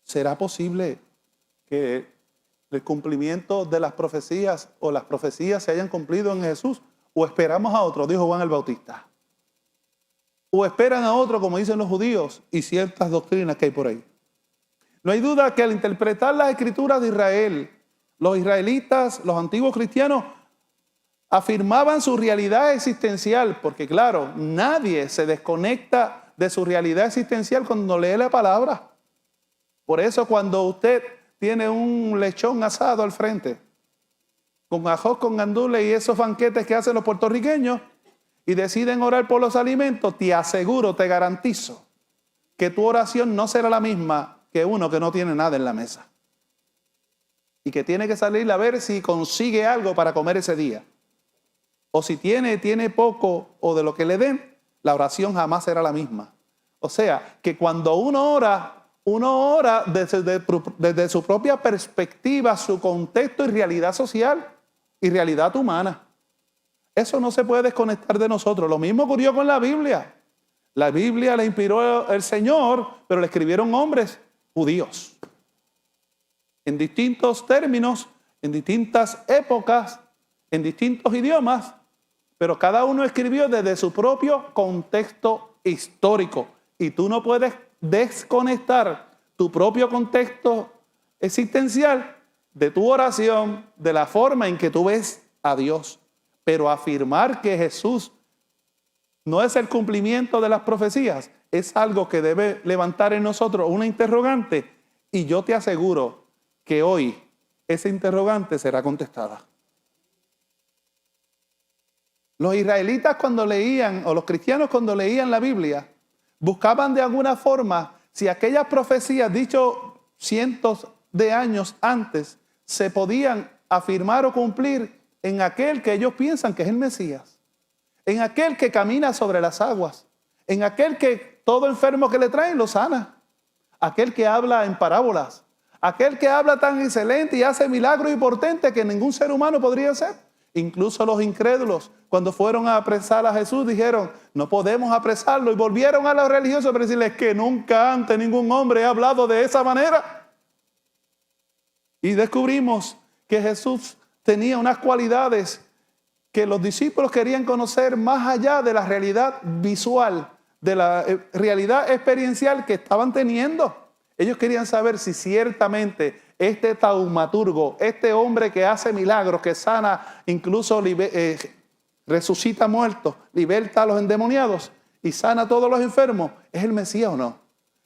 ¿será posible que el cumplimiento de las profecías o las profecías se hayan cumplido en Jesús? ¿O esperamos a otro? Dijo Juan el Bautista. ¿O esperan a otro, como dicen los judíos, y ciertas doctrinas que hay por ahí? No hay duda que al interpretar las escrituras de Israel, los israelitas, los antiguos cristianos, afirmaban su realidad existencial, porque claro, nadie se desconecta de su realidad existencial cuando lee la palabra. Por eso cuando usted tiene un lechón asado al frente, con ajos, con gandules y esos banquetes que hacen los puertorriqueños, y deciden orar por los alimentos, te aseguro, te garantizo, que tu oración no será la misma que uno que no tiene nada en la mesa. Y que tiene que salir a ver si consigue algo para comer ese día. O si tiene poco o de lo que le den, la oración jamás será la misma. O sea, que cuando uno ora desde su propia perspectiva, su contexto y realidad social y realidad humana. Eso no se puede desconectar de nosotros. Lo mismo ocurrió con la Biblia. La Biblia la inspiró el Señor, pero la escribieron hombres judíos. En distintos términos, en distintas épocas, en distintos idiomas, pero cada uno escribió desde su propio contexto histórico. Y tú no puedes desconectar tu propio contexto existencial de tu oración, de la forma en que tú ves a Dios. Pero afirmar que Jesús no es el cumplimiento de las profecías es algo que debe levantar en nosotros una interrogante, y yo te aseguro que hoy esa interrogante será contestada. Los israelitas cuando leían, o los cristianos cuando leían la Biblia, buscaban de alguna forma si aquellas profecías dichas cientos de años antes se podían afirmar o cumplir en aquel que ellos piensan que es el Mesías, en aquel que camina sobre las aguas, en aquel que todo enfermo que le traen lo sana, aquel que habla en parábolas, aquel que habla tan excelente y hace milagros y portentes que ningún ser humano podría hacer. Incluso los incrédulos, cuando fueron a apresar a Jesús, dijeron, no podemos apresarlo, y volvieron a los religiosos para decirles que nunca antes ningún hombre ha hablado de esa manera. Y descubrimos que Jesús tenía unas cualidades que los discípulos querían conocer más allá de la realidad visual, de la realidad experiencial que estaban teniendo. Ellos querían saber si ciertamente este taumaturgo, este hombre que hace milagros, que sana, incluso resucita muertos, liberta a los endemoniados y sana a todos los enfermos, ¿es el Mesías o no?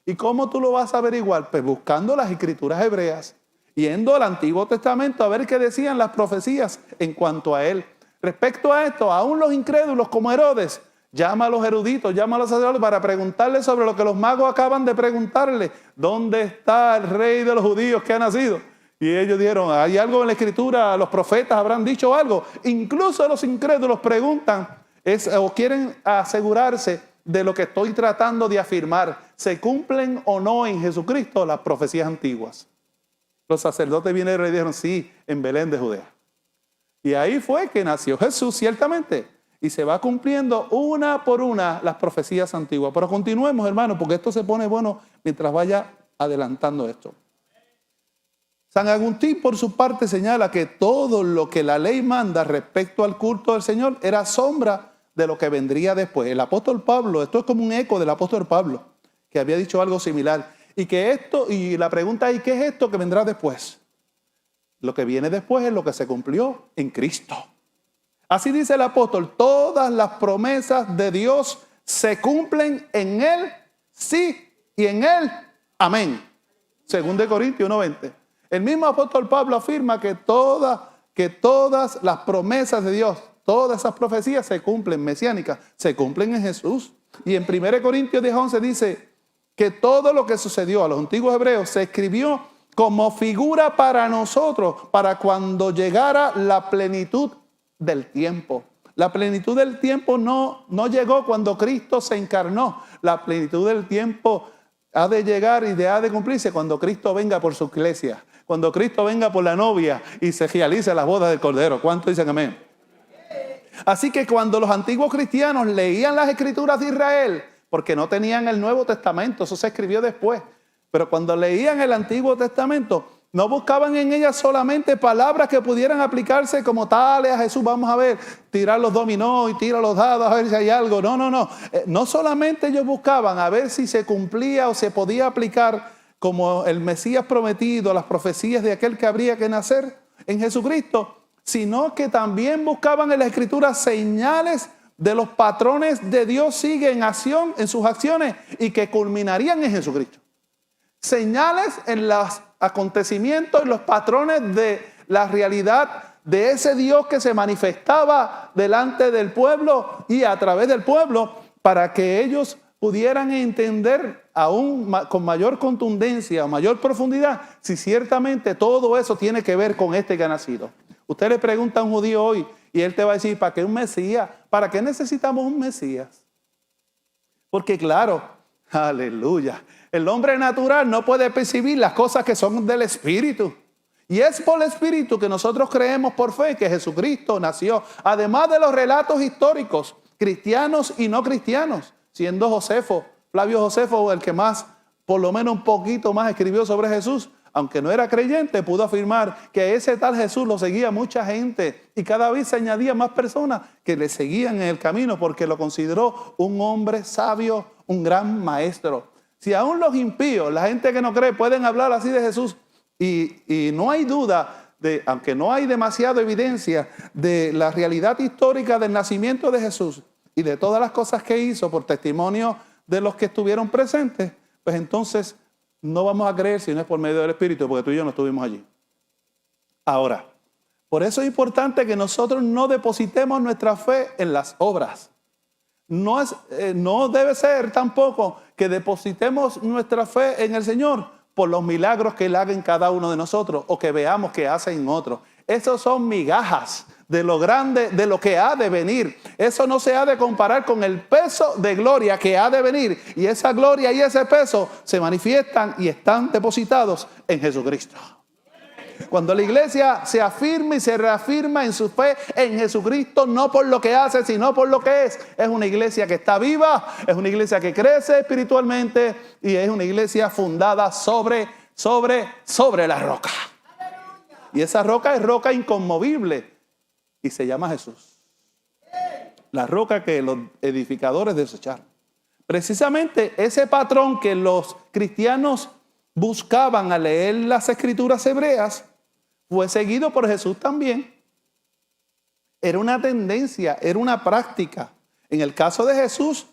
¿Y cómo tú lo vas a averiguar? Pues buscando las escrituras hebreas, yendo al Antiguo Testamento a ver qué decían las profecías en cuanto a él. Respecto a esto, aún los incrédulos como Herodes, llama a los eruditos, llama a los sacerdotes para preguntarles sobre lo que los magos acaban de preguntarle. ¿Dónde está el rey de los judíos que ha nacido? Y ellos dijeron, ¿hay algo en la escritura? ¿Los profetas habrán dicho algo? Incluso los incrédulos preguntan o quieren asegurarse de lo que estoy tratando de afirmar. ¿Se cumplen o no en Jesucristo las profecías antiguas? Los sacerdotes vinieron y dijeron, sí, en Belén de Judea. Y ahí fue que nació Jesús, ciertamente. Y se va cumpliendo una por una las profecías antiguas. Pero continuemos, hermanos, porque esto se pone bueno mientras vaya adelantando esto. San Agustín, por su parte, señala que todo lo que la ley manda respecto al culto del Señor era sombra de lo que vendría después. El apóstol Pablo, esto es como un eco del apóstol Pablo, que había dicho algo similar. Y la pregunta es, ¿qué es esto que vendrá después? Lo que viene después es lo que se cumplió en Cristo. Así dice el apóstol, todas las promesas de Dios se cumplen en Él, sí, y en Él, amén. 2 Corintios 1:20. El mismo apóstol Pablo afirma que todas las promesas de Dios, todas esas profecías se cumplen, mesiánicas, se cumplen en Jesús. Y en 1 Corintios 10:11 dice que todo lo que sucedió a los antiguos hebreos se escribió como figura para nosotros, para cuando llegara la plenitud del tiempo. La plenitud del tiempo no llegó cuando Cristo se encarnó. La plenitud del tiempo ha de llegar y ha de cumplirse cuando Cristo venga por su iglesia, cuando Cristo venga por la novia y se realice las bodas del Cordero. ¿Cuántos dicen amén? Así que cuando los antiguos cristianos leían las escrituras de Israel, porque no tenían el Nuevo Testamento, eso se escribió después, Pero cuando leían el Antiguo Testamento, no buscaban en ella solamente palabras que pudieran aplicarse como tales a Jesús. Vamos a ver, tirar los dominó y tirar los dados a ver si hay algo. No, no, no. No solamente ellos buscaban a ver si se cumplía o se podía aplicar como el Mesías prometido, las profecías de aquel que habría que nacer en Jesucristo, sino que también buscaban en la Escritura señales de los patrones de Dios sigue en acción, en sus acciones, y que culminarían en Jesucristo. Señales en los acontecimientos y los patrones de la realidad de ese Dios que se manifestaba delante del pueblo y a través del pueblo, para que ellos pudieran entender aún con mayor contundencia, mayor profundidad, si ciertamente todo eso tiene que ver con este que ha nacido. Usted le pregunta a un judío hoy y él te va a decir, ¿para qué un Mesías? ¿Para qué necesitamos un Mesías? Porque claro, aleluya, el hombre natural no puede percibir las cosas que son del Espíritu. Y es por el Espíritu que nosotros creemos por fe que Jesucristo nació. Además de los relatos históricos, cristianos y no cristianos, siendo Josefo, Flavio Josefo, el que más, por lo menos un poquito más escribió sobre Jesús, aunque no era creyente, pudo afirmar que ese tal Jesús lo seguía mucha gente y cada vez se añadía más personas que le seguían en el camino porque lo consideró un hombre sabio, un gran maestro. Si aún los impíos, la gente que no cree, pueden hablar así de Jesús y no hay duda, aunque no hay demasiada evidencia de la realidad histórica del nacimiento de Jesús y de todas las cosas que hizo por testimonio de los que estuvieron presentes, pues entonces no vamos a creer si no es por medio del Espíritu, porque tú y yo no estuvimos allí. Ahora, por eso es importante que nosotros no depositemos nuestra fe en las obras. No debe ser tampoco que depositemos nuestra fe en el Señor por los milagros que Él haga en cada uno de nosotros o que veamos que hace en otros. Esos son migajas de lo grande, de lo que ha de venir. Eso no se ha de comparar con el peso de gloria que ha de venir. Y esa gloria y ese peso se manifiestan y están depositados en Jesucristo. Cuando la iglesia se afirma y se reafirma en su fe en Jesucristo, no por lo que hace, sino por lo que es una iglesia que está viva, es una iglesia que crece espiritualmente y es una iglesia fundada sobre la roca. Y esa roca es roca inconmovible y se llama Jesús. La roca que los edificadores desecharon. Precisamente ese patrón que los cristianos buscaban al leer las escrituras hebreas fue seguido por Jesús también. Era una tendencia, era una práctica. En el caso de Jesús,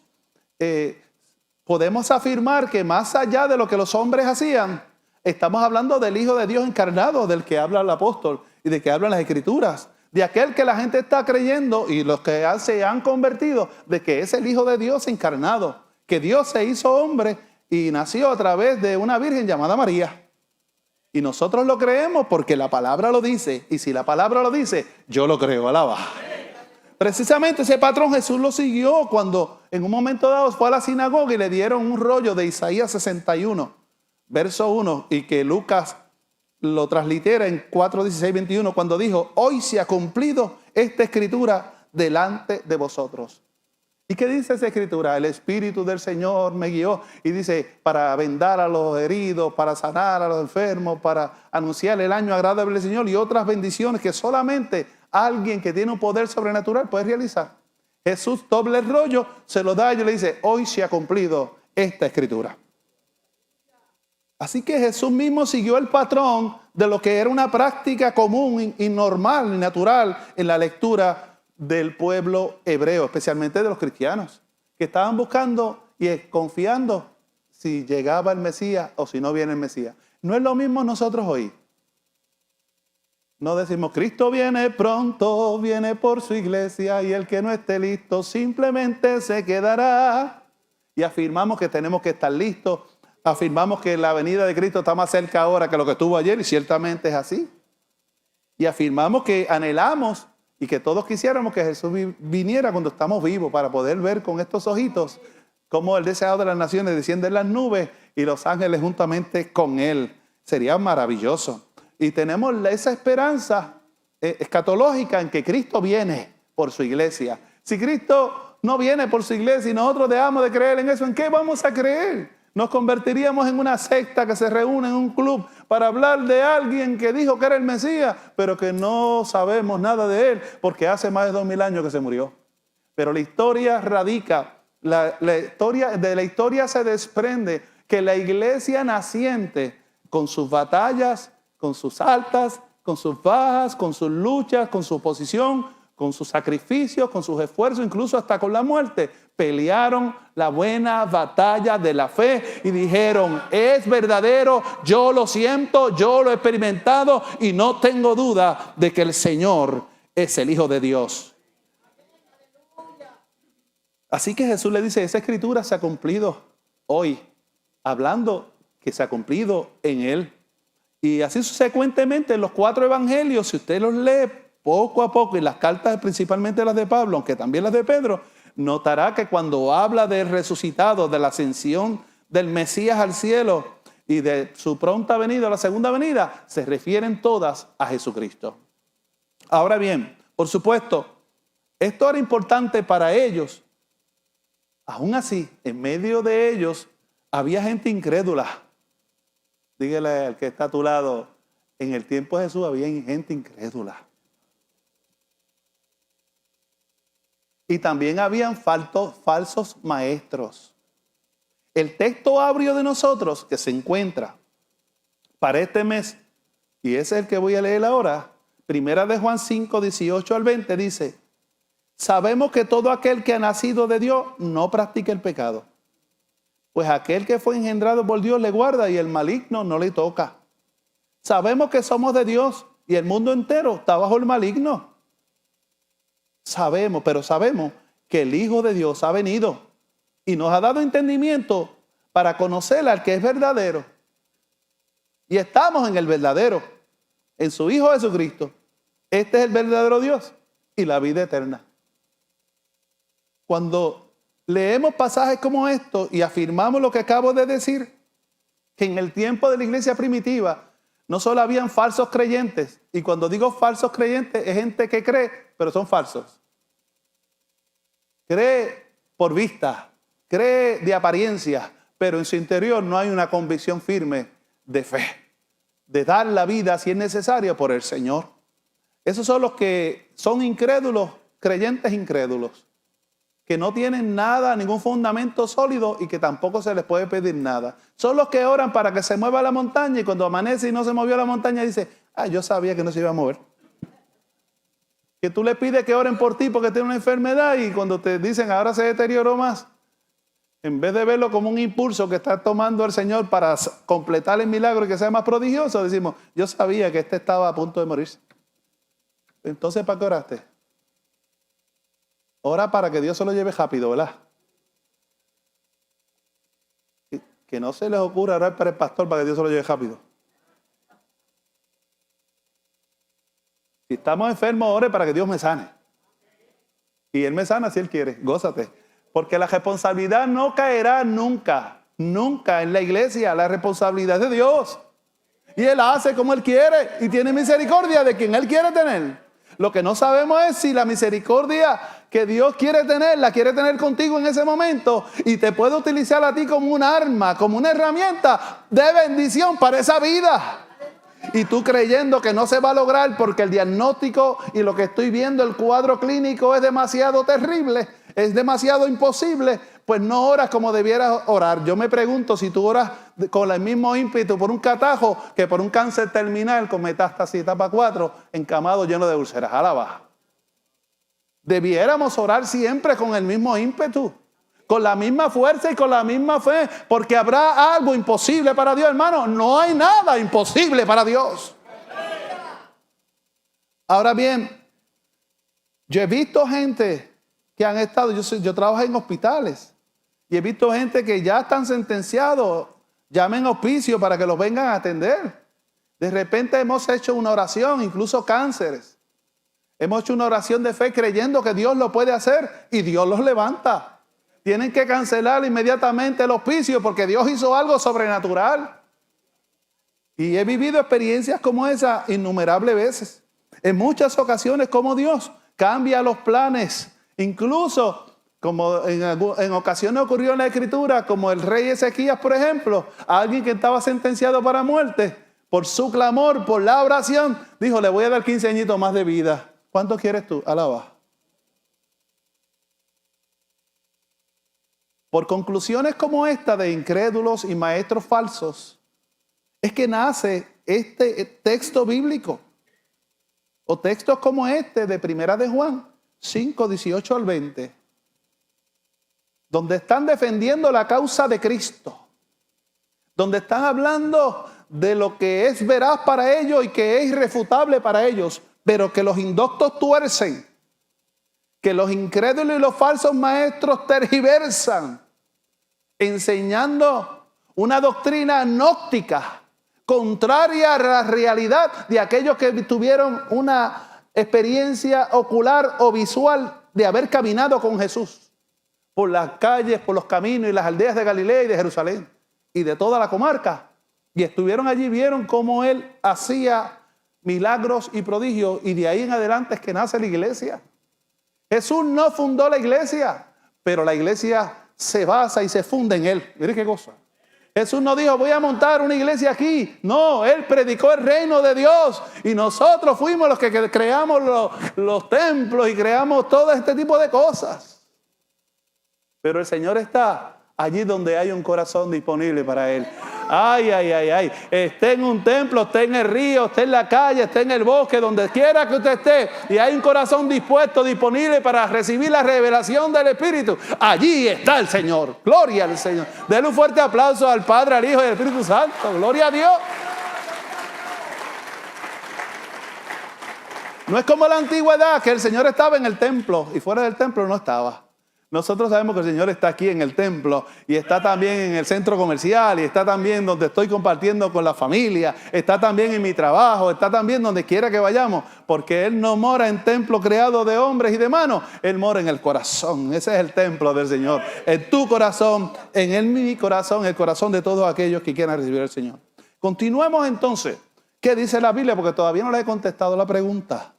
podemos afirmar que más allá de lo que los hombres hacían, estamos hablando del Hijo de Dios encarnado, del que habla el apóstol y de que hablan las escrituras. De aquel que la gente está creyendo y los que se han convertido, de que es el Hijo de Dios encarnado, que Dios se hizo hombre y nació a través de una virgen llamada María. Y nosotros lo creemos porque la palabra lo dice. Y si la palabra lo dice, yo lo creo. Alaba. Precisamente ese patrón Jesús lo siguió cuando en un momento dado fue a la sinagoga y le dieron un rollo de Isaías 61, verso 1, y que Lucas lo translitera en 4, 16, 21, cuando dijo, hoy se ha cumplido esta escritura delante de vosotros. ¿Y qué dice esa escritura? El Espíritu del Señor me guió y dice, para vendar a los heridos, para sanar a los enfermos, para anunciar el año agradable del Señor y otras bendiciones que solamente alguien que tiene un poder sobrenatural puede realizar. Jesús doble el rollo, se lo da y le dice, hoy se ha cumplido esta escritura. Así que Jesús mismo siguió el patrón de lo que era una práctica común y normal y natural en la lectura del pueblo hebreo, especialmente de los cristianos, que estaban buscando y confiando si llegaba el Mesías o si no viene el Mesías. No es lo mismo nosotros hoy. No decimos, Cristo viene pronto, viene por su iglesia y el que no esté listo simplemente se quedará. Y afirmamos que tenemos que estar listos. Afirmamos que la venida de Cristo está más cerca ahora que lo que estuvo ayer y ciertamente es así. Y afirmamos que anhelamos y que todos quisiéramos que Jesús viniera cuando estamos vivos para poder ver con estos ojitos cómo el deseado de las naciones desciende en las nubes y los ángeles juntamente con él. Sería maravilloso. Y tenemos esa esperanza escatológica en que Cristo viene por su iglesia. Si Cristo no viene por su iglesia y nosotros dejamos de creer en eso, ¿en qué vamos a creer? Nos convertiríamos en una secta que se reúne en un club para hablar de alguien que dijo que era el Mesías, pero que no sabemos nada de él, porque hace más de 2000 años que se murió. Pero la historia radica, de la historia se desprende que la iglesia naciente, con sus batallas, con sus altas, con sus bajas, con sus luchas, con su oposición, con sus sacrificios, con sus esfuerzos, incluso hasta con la muerte, pelearon la buena batalla de la fe y dijeron, es verdadero, yo lo siento, yo lo he experimentado y no tengo duda de que el Señor es el Hijo de Dios. Así que Jesús le dice, esa escritura se ha cumplido hoy, hablando que se ha cumplido en Él. Y así subsecuentemente en los 4 evangelios, si usted los lee poco a poco, y las cartas principalmente las de Pablo, aunque también las de Pedro, notará que cuando habla del resucitado, de la ascensión del Mesías al cielo y de su pronta venida, la segunda venida, se refieren todas a Jesucristo. Ahora bien, por supuesto, esto era importante para ellos. Aún así, en medio de ellos había gente incrédula. Dígale al que está a tu lado, en el tiempo de Jesús había gente incrédula. Y también habían falsos maestros. El texto áureo de nosotros que se encuentra para este mes, y ese es el que voy a leer ahora, primera de Juan 5, 18 al 20, dice, sabemos que todo aquel que ha nacido de Dios no practica el pecado, pues aquel que fue engendrado por Dios le guarda y el maligno no le toca. Sabemos que somos de Dios y el mundo entero está bajo el maligno. Sabemos que el Hijo de Dios ha venido y nos ha dado entendimiento para conocer al que es verdadero. Y estamos en el verdadero, en su Hijo Jesucristo. Este es el verdadero Dios y la vida eterna. Cuando leemos pasajes como estos y afirmamos lo que acabo de decir, que en el tiempo de la iglesia primitiva no solo habían falsos creyentes, y cuando digo falsos creyentes es gente que cree, pero son falsos. Cree por vista, cree de apariencia, pero en su interior no hay una convicción firme de fe, de dar la vida si es necesario por el Señor. Esos son los que son incrédulos, creyentes incrédulos, que no tienen nada, ningún fundamento sólido y que tampoco se les puede pedir nada. Son los que oran para que se mueva la montaña y cuando amanece y no se movió la montaña dice, yo sabía que no se iba a mover. Que tú le pides que oren por ti porque tiene una enfermedad y cuando te dicen ahora se deterioró más, en vez de verlo como un impulso que está tomando el Señor para completar el milagro y que sea más prodigioso, decimos, yo sabía que este estaba a punto de morirse. Entonces, ¿para qué oraste? Ora para que Dios se lo lleve rápido, ¿verdad? Que no se les ocurra orar para el pastor para que Dios se lo lleve rápido. Si estamos enfermos, ore para que Dios me sane. Y Él me sana si Él quiere, gózate. Porque la responsabilidad no caerá nunca, nunca en la iglesia. La responsabilidad es de Dios. Y Él hace como Él quiere y tiene misericordia de quien Él quiere tener. Lo que no sabemos es si la misericordia que Dios quiere tener, la quiere tener contigo en ese momento y te puede utilizar a ti como un arma, como una herramienta de bendición para esa vida. Y tú creyendo que no se va a lograr porque el diagnóstico y lo que estoy viendo, el cuadro clínico es demasiado terrible, es demasiado imposible, pues no oras como debieras orar. Yo me pregunto si tú oras con el mismo ímpetu por un catajo que por un cáncer terminal con metástasis etapa 4, encamado lleno de úlceras. A la baja. Debiéramos orar siempre con el mismo ímpetu, con la misma fuerza y con la misma fe, porque habrá algo imposible para Dios, hermano. No hay nada imposible para Dios. Ahora bien, yo he visto gente que han estado, yo trabajo en hospitales, y he visto gente que ya están sentenciados, llamen a hospicio para que los vengan a atender. De repente hemos hecho una oración, incluso cánceres. Hemos hecho una oración de fe creyendo que Dios lo puede hacer y Dios los levanta. Tienen que cancelar inmediatamente el hospicio porque Dios hizo algo sobrenatural. Y he vivido experiencias como esa innumerables veces. En muchas ocasiones como Dios cambia los planes. Incluso como en ocasiones ocurrió en la Escritura, como el rey Ezequías, por ejemplo, a alguien que estaba sentenciado para muerte, por su clamor, por la oración, dijo, le voy a dar 15 añitos más de vida. ¿Cuánto quieres tú? Alaba. Por conclusiones como esta de incrédulos y maestros falsos, es que nace este texto bíblico. O textos como este de Primera de Juan 5, 18 al 20. Donde están defendiendo la causa de Cristo. Donde están hablando de lo que es veraz para ellos y que es irrefutable para ellos. Pero que los indoctos tuercen. Que los incrédulos y los falsos maestros tergiversan. Enseñando una doctrina gnóstica. Contraria a la realidad de aquellos que tuvieron una experiencia ocular o visual de haber caminado con Jesús por las calles, por los caminos y las aldeas de Galilea y de Jerusalén y de toda la comarca. Y estuvieron allí, vieron cómo Él hacía milagros y prodigios, y de ahí en adelante es que nace la iglesia. Jesús no fundó la iglesia, pero la iglesia se basa y se funda en Él. Mire qué cosa. Jesús no dijo, voy a montar una iglesia aquí. No, Él predicó el reino de Dios. Y nosotros fuimos los que creamos los templos y creamos todo este tipo de cosas. Pero el Señor está allí donde hay un corazón disponible para Él. Ay, ay, ay, ay. Esté en un templo, esté en el río, esté en la calle, esté en el bosque, donde quiera que usted esté, y hay un corazón dispuesto, disponible para recibir la revelación del Espíritu. Allí está el Señor. Gloria al Señor. Denle un fuerte aplauso al Padre, al Hijo y al Espíritu Santo. Gloria a Dios. No es como la antigüedad, que el Señor estaba en el templo y fuera del templo no estaba. Nosotros sabemos que el Señor está aquí en el templo y está también en el centro comercial y está también donde estoy compartiendo con la familia, está también en mi trabajo, está también donde quiera que vayamos, porque Él no mora en templo creado de hombres y de manos, Él mora en el corazón. Ese es el templo del Señor, en tu corazón, en mi corazón, el corazón de todos aquellos que quieran recibir al Señor. Continuemos entonces. ¿Qué dice la Biblia? Porque todavía no le he contestado la pregunta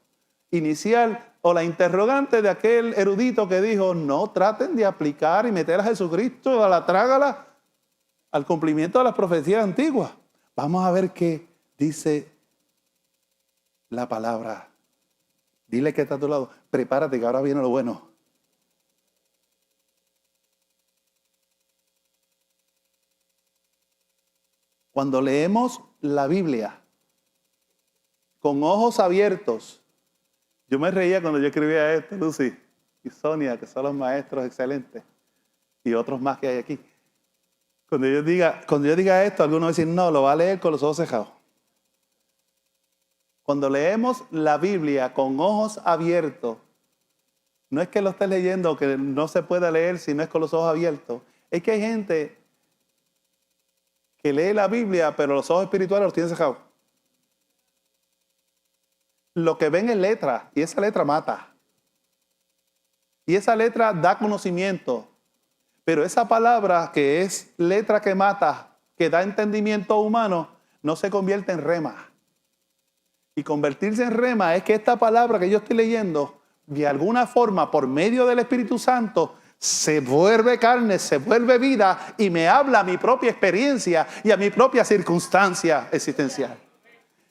inicial o la interrogante de aquel erudito que dijo, no traten de aplicar y meter a Jesucristo a la trágala al cumplimiento de las profecías antiguas. Vamos a ver qué dice la palabra. Dile que está a tu lado, prepárate que ahora viene lo bueno. Cuando leemos la Biblia con ojos abiertos, yo me reía cuando yo escribía esto, Lucy y Sonia, que son los maestros excelentes, y otros más que hay aquí. Cuando yo diga esto, algunos dicen, no, lo va a leer con los ojos cerrados. Cuando leemos la Biblia con ojos abiertos, no es que lo estés leyendo que no se pueda leer si no es con los ojos abiertos. Es que hay gente que lee la Biblia, pero los ojos espirituales los tiene cerrados. Lo que ven es letra, y esa letra mata. Y esa letra da conocimiento. Pero esa palabra que es letra que mata, que da entendimiento humano, no se convierte en rema. Y convertirse en rema es que esta palabra que yo estoy leyendo, de alguna forma, por medio del Espíritu Santo, se vuelve carne, se vuelve vida y me habla a mi propia experiencia y a mi propia circunstancia existencial.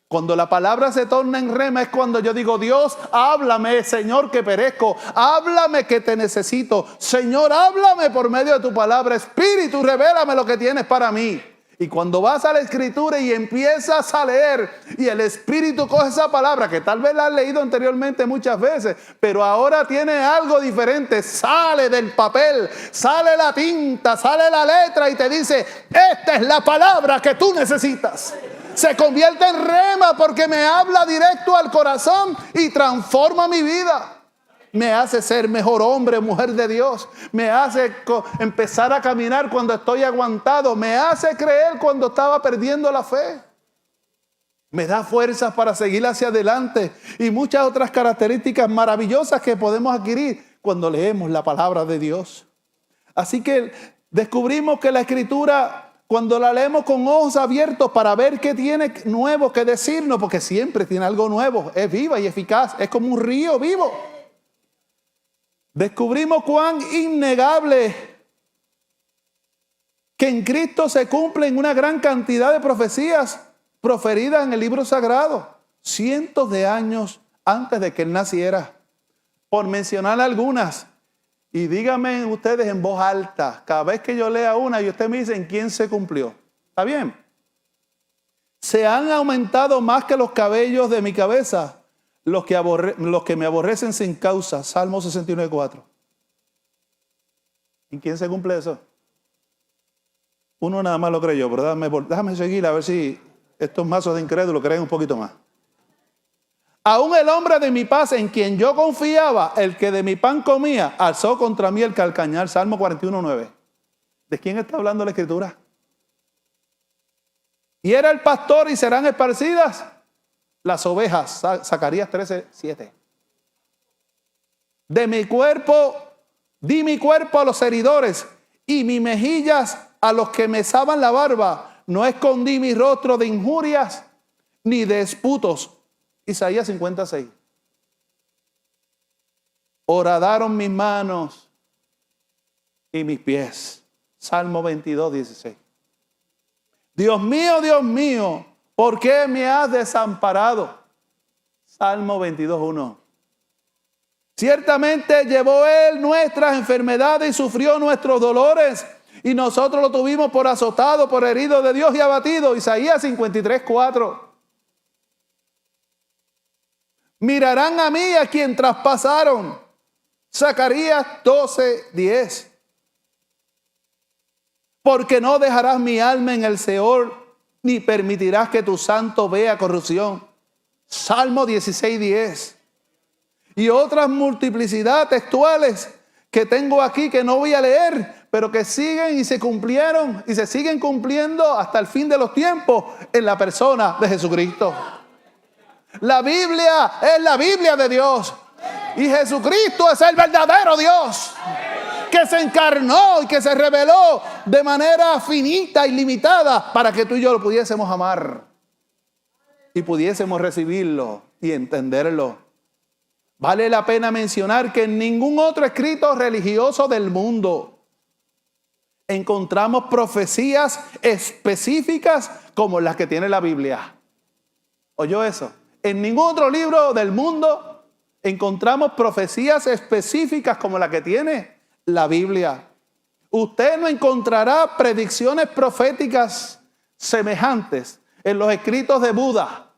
Cuando la palabra se torna en rema es cuando yo digo, Dios, háblame, Señor, que perezco. Háblame, que te necesito. Señor, háblame por medio de tu palabra. Espíritu, revélame lo que tienes para mí. Y cuando vas a la Escritura y empiezas a leer y el Espíritu coge esa palabra, que tal vez la has leído anteriormente muchas veces, pero ahora tiene algo diferente, sale del papel, sale la tinta, sale la letra y te dice, esta es la palabra que tú necesitas. Se convierte en rema porque me habla directo al corazón y transforma mi vida. Me hace ser mejor hombre, mujer de Dios. Me hace empezar a caminar cuando estoy aguantado. Me hace creer cuando estaba perdiendo la fe. Me da fuerzas para seguir hacia adelante. Y muchas otras características maravillosas que podemos adquirir cuando leemos la palabra de Dios. Así que descubrimos que la Escritura, cuando la leemos con ojos abiertos para ver qué tiene nuevo que decirnos, porque siempre tiene algo nuevo, es viva y eficaz, es como un río vivo. descubrimos cuán innegable que en Cristo se cumplen una gran cantidad de profecías proferidas en el libro sagrado, cientos de años antes de que Él naciera. Por mencionar algunas, y díganme ustedes en voz alta, cada vez que yo lea una y usted me dice en quién se cumplió. ¿Está bien? Se han aumentado más que los cabellos de mi cabeza los que me aborrecen sin causa. Salmo 69:4. ¿En quién se cumple eso? Uno nada más lo creyó, pero déjame seguir a ver si estos mazos de incrédulos creen un poquito más. Aún el hombre de mi paz en quien yo confiaba, el que de mi pan comía, alzó contra mí el calcañar. Salmo 41:9. ¿De quién está hablando la Escritura? Y era el pastor y serán esparcidas las ovejas. Zacarías 13:7. De mi cuerpo, di mi cuerpo a los heridores y mis mejillas a los que me mesaban la barba. No escondí mi rostro de injurias ni de disputos. Isaías 56. Horadaron mis manos y mis pies. Salmo 22:16. Dios mío, ¿por qué me has desamparado? Salmo 22:1. Ciertamente llevó Él nuestras enfermedades y sufrió nuestros dolores, y nosotros lo tuvimos por azotado, por herido de Dios y abatido. Isaías 53:4. Mirarán a mí a quien traspasaron. Zacarías 12:10. Porque no dejarás mi alma en el Seol, ni permitirás que tu santo vea corrupción. Salmo 16:10. Y otras multiplicidad textuales que tengo aquí que no voy a leer, pero que siguen y se cumplieron y se siguen cumpliendo hasta el fin de los tiempos en la persona de Jesucristo. La Biblia es la Biblia de Dios. Y Jesucristo es el verdadero Dios, que se encarnó y que se reveló de manera finita y limitada para que tú y yo lo pudiésemos amar y pudiésemos recibirlo y entenderlo. Vale la pena mencionar que en ningún otro escrito religioso del mundo encontramos profecías específicas como las que tiene la Biblia. ¿Oyó eso? En ningún otro libro del mundo encontramos profecías específicas como la que tiene la Biblia. Usted no encontrará predicciones proféticas semejantes en los escritos de Buda,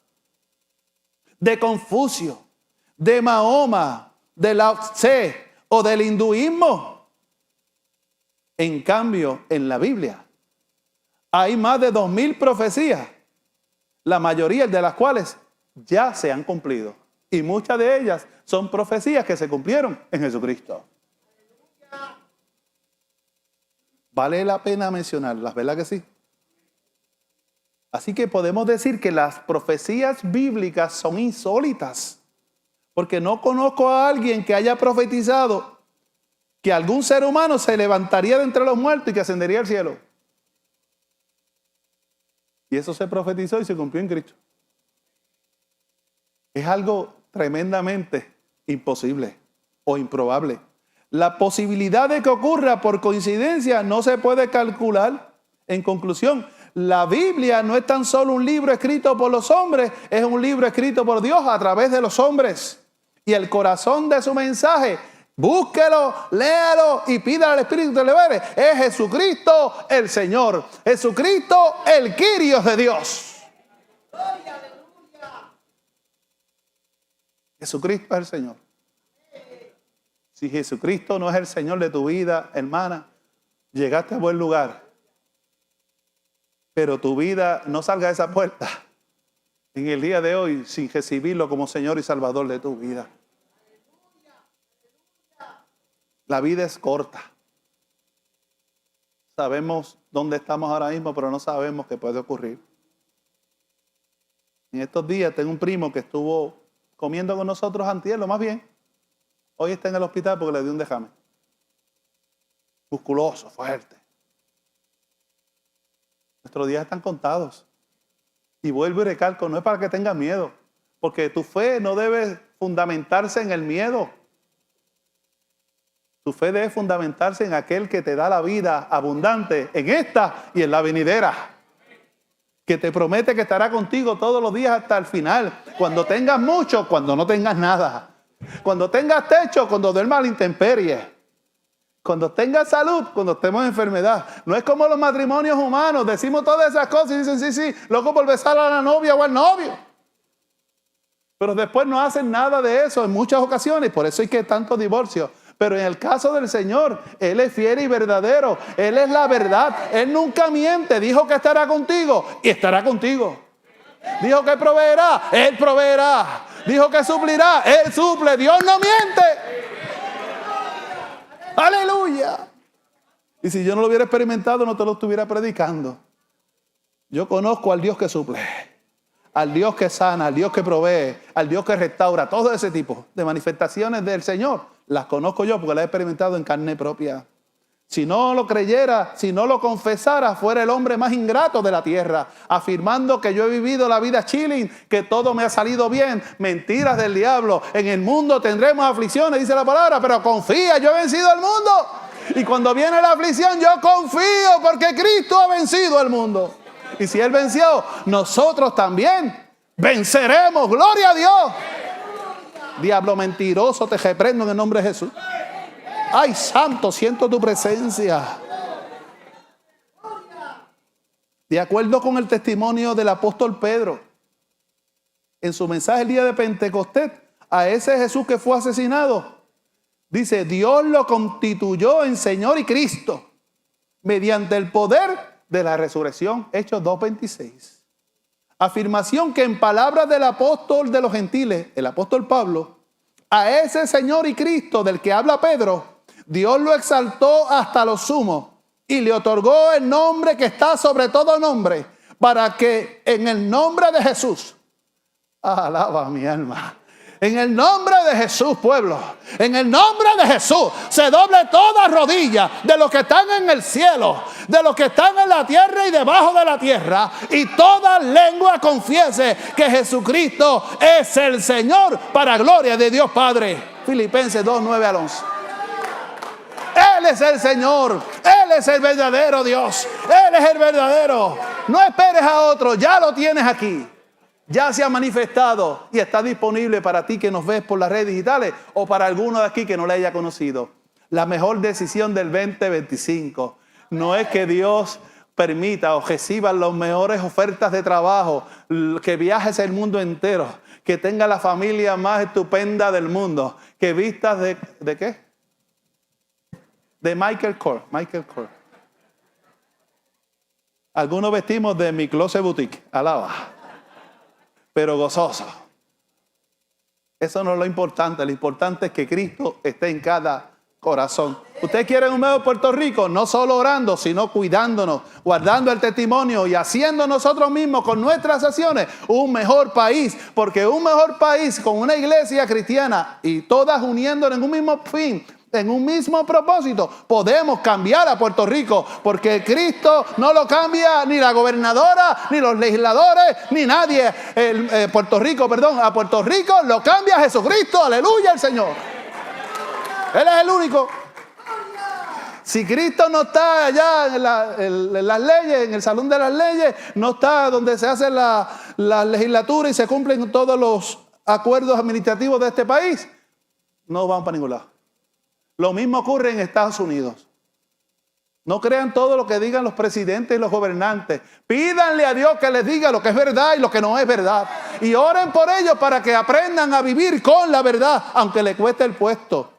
de Confucio, de Mahoma, de Lao Tse o del hinduismo. En cambio, en la Biblia hay más de 2000 profecías, la mayoría de las cuales ya se han cumplido. Y muchas de ellas son profecías que se cumplieron en Jesucristo. Vale la pena mencionarlas, ¿verdad que sí? Así que podemos decir que las profecías bíblicas son insólitas, porque no conozco a alguien que haya profetizado que algún ser humano se levantaría de entre los muertos y que ascendería al cielo. Y eso se profetizó y se cumplió en Cristo. Es algo tremendamente imposible o improbable. La posibilidad de que ocurra por coincidencia no se puede calcular. En conclusión, la Biblia no es tan solo un libro escrito por los hombres, es un libro escrito por Dios a través de los hombres. Y el corazón de su mensaje, búsquelo, léalo y pídale al Espíritu que le libere. Es Jesucristo el Señor, Jesucristo el Kyrios de Dios. Jesucristo es el Señor. Si Jesucristo no es el Señor de tu vida, hermana, llegaste a buen lugar. Pero tu vida no salga de esa puerta en el día de hoy sin recibirlo como Señor y Salvador de tu vida. La vida es corta. Sabemos dónde estamos ahora mismo, pero no sabemos qué puede ocurrir. En estos días tengo un primo que estuvo comiendo con nosotros antier, lo más bien. Hoy está en el hospital porque le dio un dejame. Musculoso, fuerte. Nuestros días están contados. Y vuelvo y recalco, no es para que tengas miedo, porque tu fe no debe fundamentarse en el miedo. Tu fe debe fundamentarse en aquel que te da la vida abundante en esta y en la venidera. Que te promete que estará contigo todos los días hasta el final. Cuando tengas mucho, cuando no tengas nada. Cuando tengas techo, cuando duermas a la intemperie. Cuando tengas salud, cuando estemos en enfermedad. No es como los matrimonios humanos. Decimos todas esas cosas y dicen, sí, loco por besar a la novia o al novio. Pero después no hacen nada de eso en muchas ocasiones. Por eso hay que tanto divorcio. Pero en el caso del Señor, Él es fiel y verdadero. Él es la verdad. Él nunca miente. Dijo que estará contigo y estará contigo. Dijo que proveerá. Él proveerá. Dijo que suplirá. Él suple. Dios no miente. Aleluya. Y si yo no lo hubiera experimentado, no te lo estuviera predicando. Yo conozco al Dios que suple, al Dios que sana, al Dios que provee, al Dios que restaura. Todo ese tipo de manifestaciones del Señor las conozco yo porque las he experimentado en carne propia. Si no lo creyera, si no lo confesara, fuera el hombre más ingrato de la tierra, afirmando que yo he vivido la vida chilling, que todo me ha salido bien. Mentiras del diablo. En el mundo tendremos aflicciones, dice la palabra, pero confía, yo he vencido al mundo. Y cuando viene la aflicción, yo confío porque Cristo ha vencido al mundo. Y si Él venció, nosotros también venceremos. ¡Gloria a Dios! Diablo mentiroso, te reprendo en el nombre de Jesús. Ay, santo, siento tu presencia. De acuerdo con el testimonio del apóstol Pedro, en su mensaje el día de Pentecostés, a ese Jesús que fue asesinado, dice, Dios lo constituyó en Señor y Cristo, mediante el poder de la resurrección. Hechos 2:26. Afirmación que en palabras del apóstol de los gentiles, el apóstol Pablo, a ese Señor y Cristo del que habla Pedro, Dios lo exaltó hasta lo sumo y le otorgó el nombre que está sobre todo nombre, para que en el nombre de Jesús, alaba mi alma, en el nombre de Jesús, pueblo, en el nombre de Jesús, se doble toda rodilla de los que están en el cielo, de los que están en la tierra y debajo de la tierra, y toda lengua confiese que Jesucristo es el Señor, para gloria de Dios Padre. Filipenses 2:9 al 11. Él es el Señor, Él es el verdadero Dios, Él es el verdadero. No esperes a otro, ya lo tienes aquí. Ya se ha manifestado y está disponible para ti que nos ves por las redes digitales o para alguno de aquí que no le haya conocido. La mejor decisión del 2025 no es que Dios permita o reciba las mejores ofertas de trabajo, que viajes el mundo entero, que tenga la familia más estupenda del mundo, que vistas ¿de qué? De Michael Kors. Michael Kors. Algunos vestimos de Mi Closet Boutique, alaba, pero gozoso. Eso no es lo importante es que Cristo esté en cada corazón. ¿Usted quiere un mejor Puerto Rico? No solo orando, sino cuidándonos, guardando el testimonio y haciendo nosotros mismos con nuestras acciones un mejor país. Porque un mejor país con una iglesia cristiana y todas uniéndonos en un mismo fin, en un mismo propósito, podemos cambiar a Puerto Rico, porque Cristo no lo cambia ni la gobernadora, ni los legisladores, ni nadie. A Puerto Rico lo cambia Jesucristo, aleluya, el Señor. Él es el único. Si Cristo no está allá en las leyes, en el salón de las leyes, no está donde se hace la legislatura y se cumplen todos los acuerdos administrativos de este país, no vamos para ningún lado. Lo mismo ocurre en Estados Unidos. No crean todo lo que digan los presidentes y los gobernantes. Pídanle a Dios que les diga lo que es verdad y lo que no es verdad. Y oren por ellos para que aprendan a vivir con la verdad, aunque le cueste el puesto.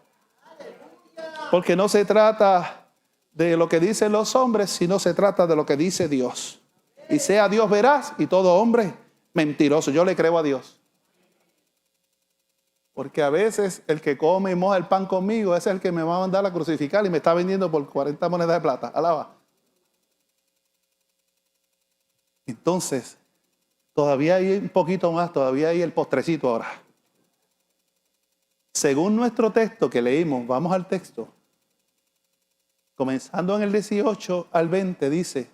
Porque no se trata de lo que dicen los hombres, sino se trata de lo que dice Dios. Y sea Dios veraz y todo hombre mentiroso. Yo le creo a Dios. Porque a veces el que come y moja el pan conmigo, ese es el que me va a mandar a crucificar y me está vendiendo por 40 monedas de plata. Alaba. Entonces, todavía hay un poquito más, todavía hay el postrecito ahora. Según nuestro texto que leímos, vamos al texto. Comenzando en el 18 al 20, dice,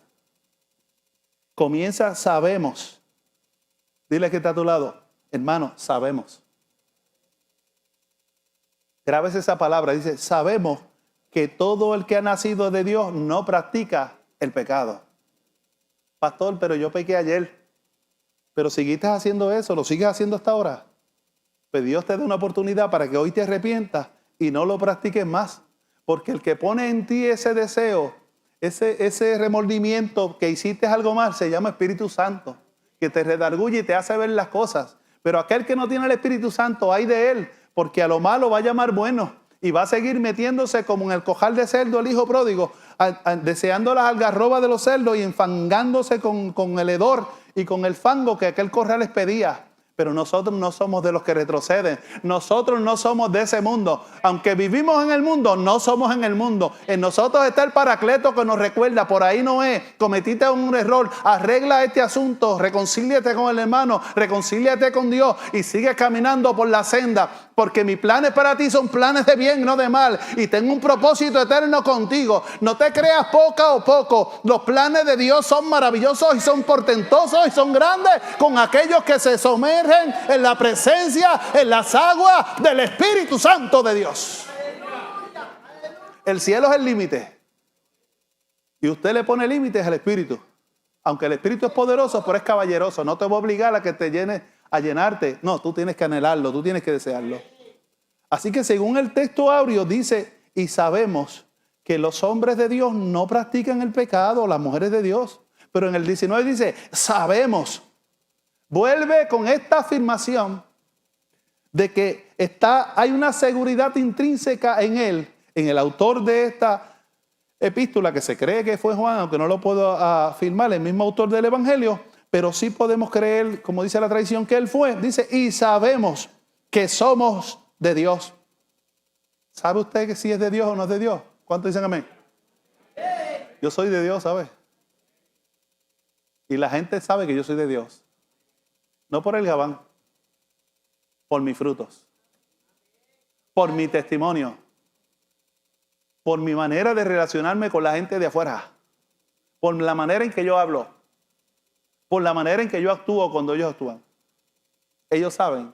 comienza, sabemos. Dile que está a tu lado, hermano, sabemos. Grábese esa palabra, dice, sabemos que todo el que ha nacido de Dios no practica el pecado. Pastor, pero yo pequé ayer. Pero seguiste haciendo eso, lo sigues haciendo hasta ahora. Pues Dios te da una oportunidad para que hoy te arrepientas y no lo practiques más. Porque el que pone en ti ese deseo, ese remordimiento que hiciste algo mal, se llama Espíritu Santo, que te redarguye y te hace ver las cosas. Pero aquel que no tiene el Espíritu Santo, ay de él, porque a lo malo va a llamar bueno y va a seguir metiéndose como en el cojal de cerdo el hijo pródigo, deseando las algarrobas de los cerdos y enfangándose con el hedor y con el fango que aquel corral les pedía. Pero nosotros no somos de los que retroceden. Nosotros no somos de ese mundo. Aunque vivimos en el mundo, no somos en el mundo. En nosotros está el Paracleto que nos recuerda, por ahí no es, cometiste un error, arregla este asunto, reconcíliate con el hermano, reconcíliate con Dios y sigue caminando por la senda. Porque mis planes para ti son planes de bien, no de mal. Y tengo un propósito eterno contigo. No te creas poca o poco. Los planes de Dios son maravillosos y son portentosos y son grandes con aquellos que se sumergen en la presencia, en las aguas del Espíritu Santo de Dios. El cielo es el límite. Y usted le pone límites al Espíritu. Aunque el Espíritu es poderoso, pero es caballeroso. No te va a obligar a que te llene, a llenarte. No, tú tienes que anhelarlo, tú tienes que desearlo. Así que según el texto áureo dice, y sabemos que los hombres de Dios no practican el pecado, las mujeres de Dios. Pero en el 19 dice, sabemos. Vuelve con esta afirmación de que hay una seguridad intrínseca en él, en el autor de esta epístola, que se cree que fue Juan, aunque no lo puedo afirmar, el mismo autor del Evangelio, pero sí podemos creer, como dice la tradición, que él fue. Dice, y sabemos que somos de Dios. ¿Sabe usted que si es de Dios o no es de Dios? ¿Cuántos dicen amén? Yo soy de Dios, ¿sabe? Y la gente sabe que yo soy de Dios. No por el gabán, por mis frutos, por mi testimonio, por mi manera de relacionarme con la gente de afuera, por la manera en que yo hablo, por la manera en que yo actúo cuando ellos actúan. Ellos saben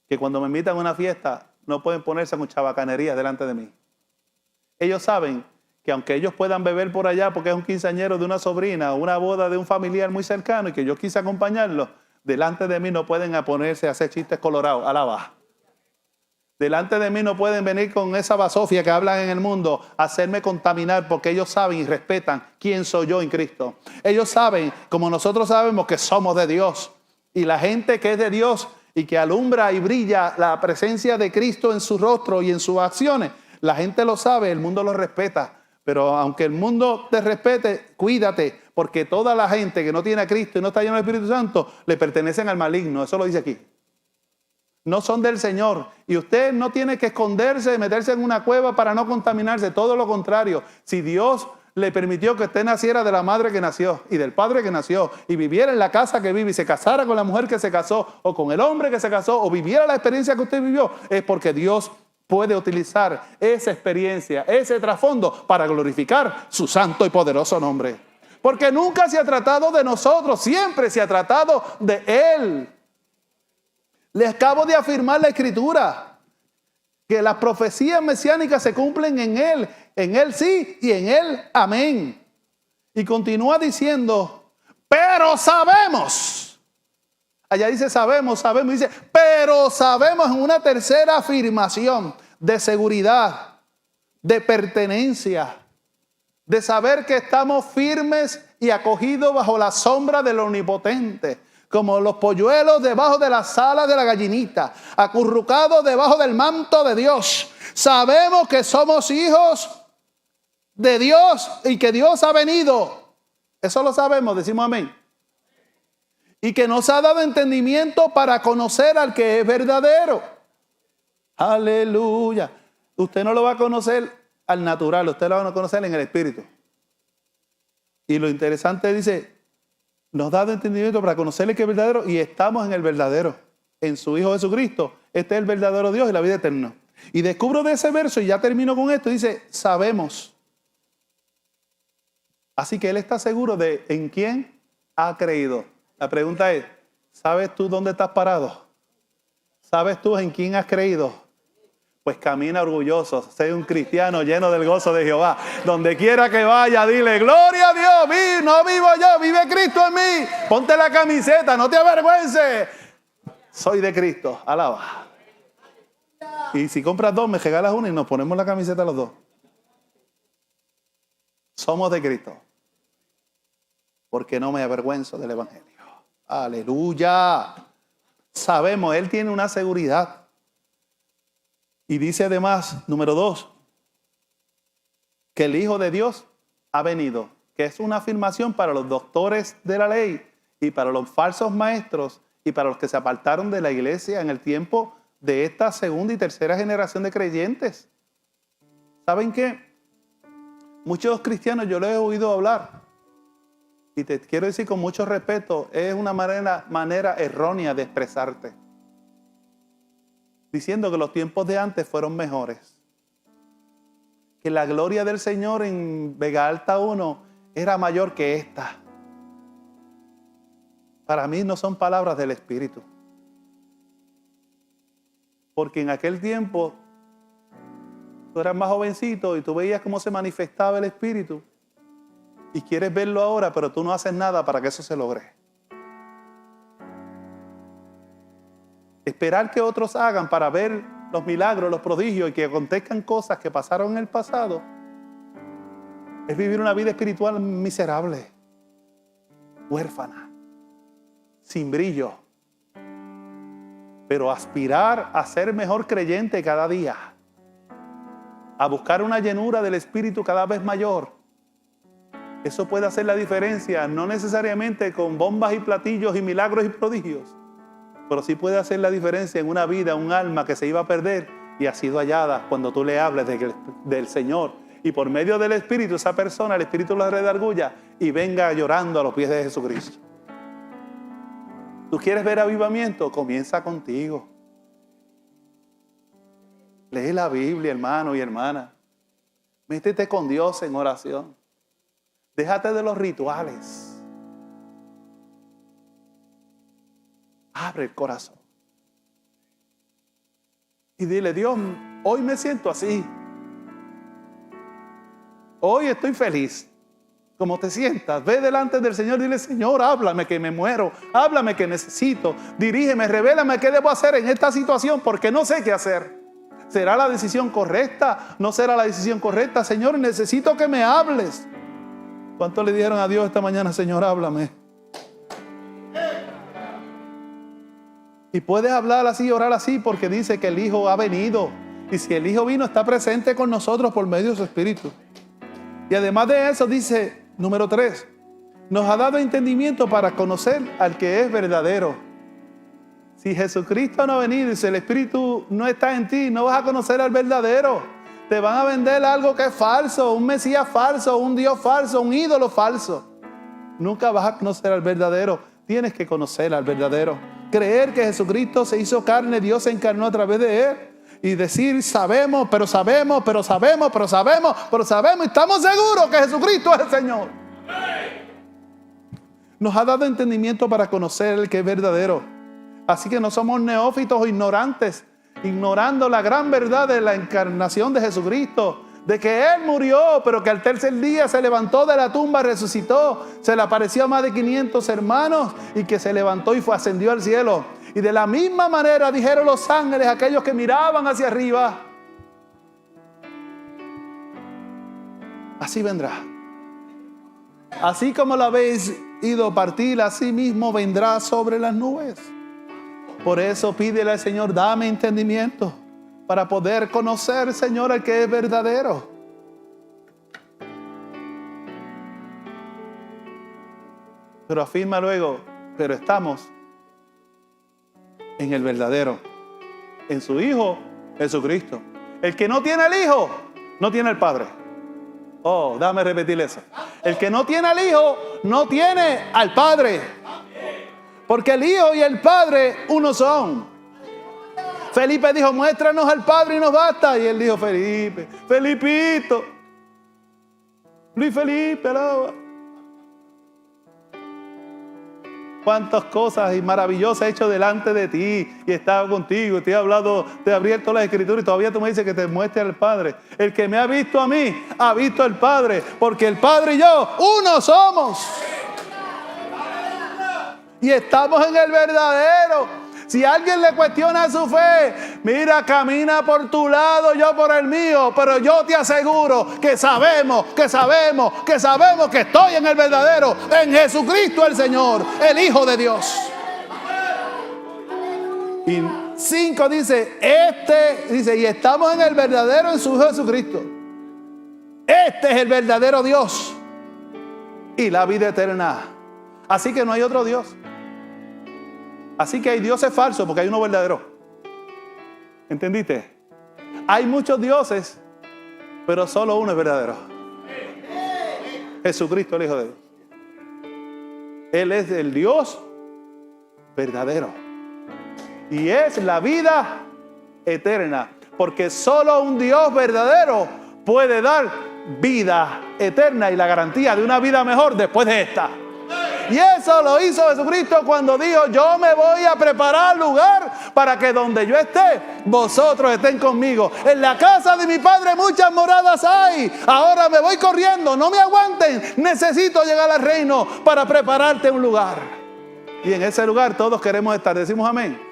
que cuando me invitan a una fiesta no pueden ponerse con chabacanerías delante de mí. Ellos saben que aunque ellos puedan beber por allá porque es un quinceañero de una sobrina o una boda de un familiar muy cercano y que yo quise acompañarlo, delante de mí no pueden ponerse a hacer chistes colorados, a la baja. Delante de mí no pueden venir con esa basofia que hablan en el mundo, hacerme contaminar, porque ellos saben y respetan quién soy yo en Cristo. Ellos saben, como nosotros sabemos, que somos de Dios. Y la gente que es de Dios y que alumbra y brilla la presencia de Cristo en su rostro y en sus acciones, la gente lo sabe, el mundo lo respeta. Pero aunque el mundo te respete, cuídate, porque toda la gente que no tiene a Cristo y no está lleno del Espíritu Santo, le pertenecen al maligno. Eso lo dice aquí. No son del Señor. Y usted no tiene que esconderse, meterse en una cueva para no contaminarse. Todo lo contrario. Si Dios le permitió que usted naciera de la madre que nació y del padre que nació y viviera en la casa que vive y se casara con la mujer que se casó o con el hombre que se casó o viviera la experiencia que usted vivió, es porque Dios puede utilizar esa experiencia, ese trasfondo para glorificar su santo y poderoso nombre. Porque nunca se ha tratado de nosotros, siempre se ha tratado de Él. Les acabo de afirmar la Escritura, que las profecías mesiánicas se cumplen en Él sí y en Él amén. Y continúa diciendo, pero sabemos. Allá dice sabemos, dice, pero sabemos, en una tercera afirmación de seguridad, de pertenencia, de saber que estamos firmes y acogidos bajo la sombra del Omnipotente, como los polluelos debajo de las alas de la gallinita, acurrucados debajo del manto de Dios. Sabemos que somos hijos de Dios y que Dios ha venido. Eso lo sabemos, decimos amén. Y que nos ha dado entendimiento para conocer al que es verdadero. Aleluya. Usted no lo va a conocer al natural, usted lo va a conocer en el Espíritu. Y lo interesante dice, nos ha dado entendimiento para conocer el que es verdadero y estamos en el verdadero. En su Hijo Jesucristo. Este es el verdadero Dios y la vida eterna. Y descubro de ese verso, y ya termino con esto, dice, sabemos. Así que él está seguro de en quién ha creído. La pregunta es, ¿sabes tú dónde estás parado? ¿Sabes tú en quién has creído? Pues camina orgulloso, sé un cristiano lleno del gozo de Jehová. Donde quiera que vaya, dile, gloria a Dios, no vivo yo, vive Cristo en mí. Ponte la camiseta, no te avergüences. Soy de Cristo, alaba. Y si compras dos, me regalas una y nos ponemos la camiseta los dos. Somos de Cristo. Porque no me avergüenzo del Evangelio. Aleluya. Sabemos, Él tiene una seguridad. Y dice además, número 2, que el Hijo de Dios ha venido, que es una afirmación para los doctores de la ley y para los falsos maestros y para los que se apartaron de la iglesia en el tiempo de esta segunda y tercera generación de creyentes. ¿Saben qué? Muchos cristianos yo les he oído hablar, y te quiero decir con mucho respeto, es una manera errónea de expresarte, diciendo que los tiempos de antes fueron mejores, que la gloria del Señor en Vega Alta 1 era mayor que esta. Para mí no son palabras del Espíritu, porque en aquel tiempo tú eras más jovencito y tú veías cómo se manifestaba el Espíritu y quieres verlo ahora, pero tú no haces nada para que eso se logre. Esperar que otros hagan para ver los milagros, los prodigios y que acontezcan cosas que pasaron en el pasado es vivir una vida espiritual miserable, huérfana, sin brillo. Pero aspirar a ser mejor creyente cada día, a buscar una llenura del Espíritu cada vez mayor, eso puede hacer la diferencia, no necesariamente con bombas y platillos y milagros y prodigios, pero sí puede hacer la diferencia en una vida, un alma que se iba a perder y ha sido hallada cuando tú le hables del Señor. Y por medio del Espíritu, esa persona, el Espíritu la redarguya y venga llorando a los pies de Jesucristo. ¿Tú quieres ver avivamiento? Comienza contigo. Lee la Biblia, hermano y hermana. Métete con Dios en oración. Déjate de los rituales. Abre el corazón. Y dile, Dios, hoy me siento así. Hoy estoy feliz. Como te sientas, ve delante del Señor, dile, Señor, háblame que me muero, háblame que necesito, dirígeme, revélame qué debo hacer en esta situación porque no sé qué hacer. ¿Será la decisión correcta? ¿No será la decisión correcta? Señor, necesito que me hables. ¿Cuánto le dijeron a Dios esta mañana, Señor, háblame? Y puedes hablar así, orar así, porque dice que el Hijo ha venido. Y si el Hijo vino, está presente con nosotros por medio de su Espíritu. Y además de eso dice, número 3, nos ha dado entendimiento para conocer al que es verdadero. Si Jesucristo no ha venido y si el Espíritu no está en ti, no vas a conocer al verdadero. Te van a vender algo que es falso, un Mesías falso, un Dios falso, un ídolo falso. Nunca vas a conocer al verdadero. Tienes que conocer al verdadero. Creer que Jesucristo se hizo carne, Dios se encarnó a través de él. Y decir, sabemos, pero sabemos, pero sabemos, pero sabemos, pero sabemos. Y estamos seguros que Jesucristo es el Señor. Nos ha dado entendimiento para conocer el que es verdadero. Así que no somos neófitos o ignorantes, ignorando la gran verdad de la encarnación de Jesucristo. De que Él murió, pero que al tercer día se levantó de la tumba, resucitó. Se le apareció a más de 500 hermanos y que se levantó y ascendió al cielo. Y de la misma manera dijeron los ángeles, aquellos que miraban hacia arriba, así vendrá. Así como lo habéis ido partir, así mismo vendrá sobre las nubes. Por eso pídele al Señor, dame entendimiento para poder conocer, Señor, al que es verdadero. Pero afirma luego, pero estamos en el verdadero, en su Hijo Jesucristo. El que no tiene al Hijo, no tiene al Padre. Oh, dame repetir eso. El que no tiene al Hijo, no tiene al Padre. Porque el Hijo y el Padre uno son. Felipe dijo, muéstranos al Padre y nos basta. Y él dijo, Felipe, Felipito, Luis Felipe, alaba. cuántas cosas y maravillosas he hecho delante de ti y he estado contigo y te he hablado, te he abierto las escrituras y todavía tú me dices que te muestre al Padre. El que me ha visto a mí, ha visto al Padre, porque el Padre y yo, uno somos. Y estamos en el verdadero. Si alguien le cuestiona su fe, mira, camina por tu lado, yo por el mío, pero yo te aseguro que sabemos que estoy en el verdadero, en Jesucristo el Señor, el Hijo de Dios. Y 5 dice, y estamos en el verdadero en su Hijo Jesucristo. Este es el verdadero Dios y la vida eterna. Así que no hay otro Dios. Así que hay dioses falsos porque hay uno verdadero. ¿Entendiste? Hay muchos dioses, pero solo uno es verdadero. Jesucristo, el Hijo de Dios. Él es el Dios verdadero. Y es la vida eterna. Porque solo un Dios verdadero puede dar vida eterna y la garantía de una vida mejor después de esta. Y eso lo hizo Jesucristo cuando dijo, yo me voy a preparar lugar para que donde yo esté, vosotros estén conmigo. En la casa de mi Padre muchas moradas hay. Ahora me voy corriendo, no me aguanten. Necesito llegar al reino para prepararte un lugar. Y en ese lugar todos queremos estar. Decimos amén.